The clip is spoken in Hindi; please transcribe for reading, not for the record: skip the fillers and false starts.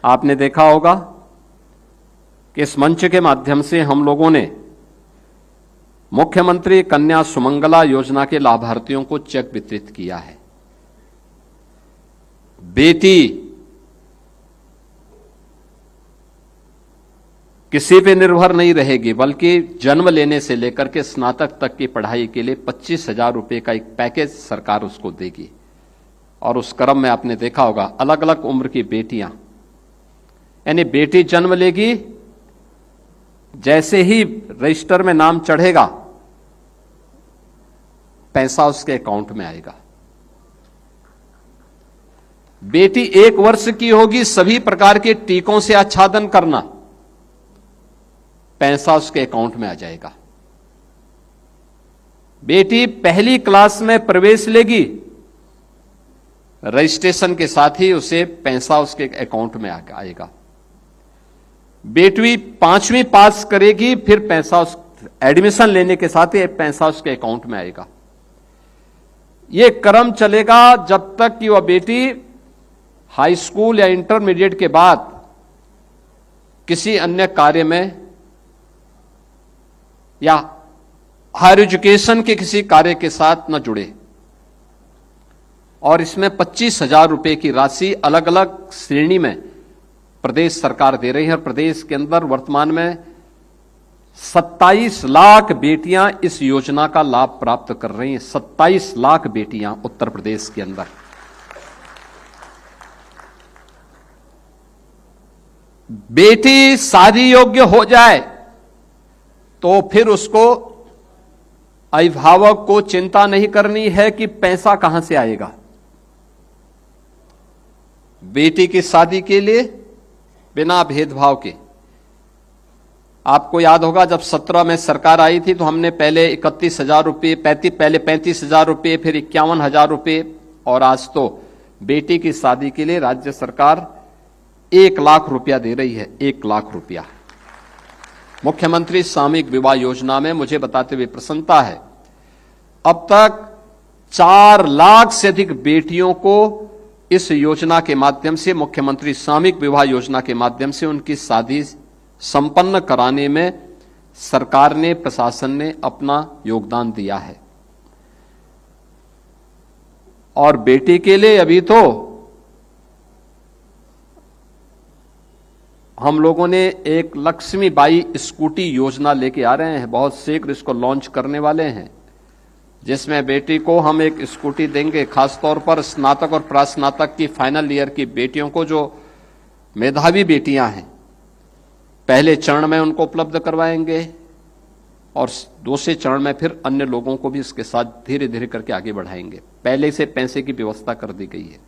आपने देखा होगा कि इस मंच के माध्यम से हम लोगों ने मुख्यमंत्री कन्या सुमंगला योजना के लाभार्थियों को चेक वितरित किया है। बेटी किसी पे निर्भर नहीं रहेगी, बल्कि जन्म लेने से लेकर के स्नातक तक की पढ़ाई के लिए 25,000 रुपए का एक पैकेज सरकार उसको देगी। और उस क्रम में आपने देखा होगा अलग अलग उम्र की बेटियां, यानी बेटी जन्म लेगी, जैसे ही रजिस्टर में नाम चढ़ेगा पैसा उसके अकाउंट में आएगा। बेटी 1 वर्ष की होगी, सभी प्रकार के टीकों से आच्छादन करना, पैसा उसके अकाउंट में आ जाएगा। बेटी पहली क्लास में प्रवेश लेगी, रजिस्ट्रेशन के साथ ही उसे पैसा उसके अकाउंट में आएगा। बेटी 5वीं पास करेगी, फिर पैसा उस एडमिशन लेने के साथ ही पैसा उसके अकाउंट में आएगा। यह क्रम चलेगा जब तक कि वह बेटी हाई स्कूल या इंटरमीडिएट के बाद किसी अन्य कार्य में या हायर एजुकेशन के किसी कार्य के साथ न जुड़े। और इसमें 25,000 रुपए की राशि अलग अलग श्रेणी में प्रदेश सरकार दे रही है। और प्रदेश के अंदर वर्तमान में 27 लाख बेटियां इस योजना का लाभ प्राप्त कर रही हैं। 27 लाख बेटियां उत्तर प्रदेश के अंदर। बेटी शादी योग्य हो जाए तो फिर उसको अभिभावक को चिंता नहीं करनी है कि पैसा कहां से आएगा। बेटी की शादी के लिए बिना भेदभाव के, आपको याद होगा जब 17 में सरकार आई थी तो हमने पहले 31,000 रुपये, पहले 35,000 रुपये, फिर 51,000 रुपये, और आज तो बेटी की शादी के लिए राज्य सरकार 1 लाख रुपया दे रही है। 1 लाख रुपया मुख्यमंत्री सामूहिक विवाह योजना में। मुझे बताते हुए प्रसन्नता है, अब तक 4 लाख से अधिक बेटियों को इस योजना के माध्यम से, मुख्यमंत्री सामूहिक विवाह योजना के माध्यम से उनकी शादी संपन्न कराने में सरकार ने, प्रशासन ने अपना योगदान दिया है। और बेटी के लिए अभी तो हम लोगों ने एक लक्ष्मीबाई स्कूटी योजना लेके आ रहे हैं, बहुत शीघ्र इसको लॉन्च करने वाले हैं, जिसमें बेटी को हम एक स्कूटी देंगे। खासतौर पर स्नातक और प्रास्नातक की फाइनल ईयर की बेटियों को, जो मेधावी बेटियां हैं, पहले चरण में उनको उपलब्ध करवाएंगे और दूसरे चरण में फिर अन्य लोगों को भी इसके साथ धीरे धीरे करके आगे बढ़ाएंगे। पहले से पैसे की व्यवस्था कर दी गई है।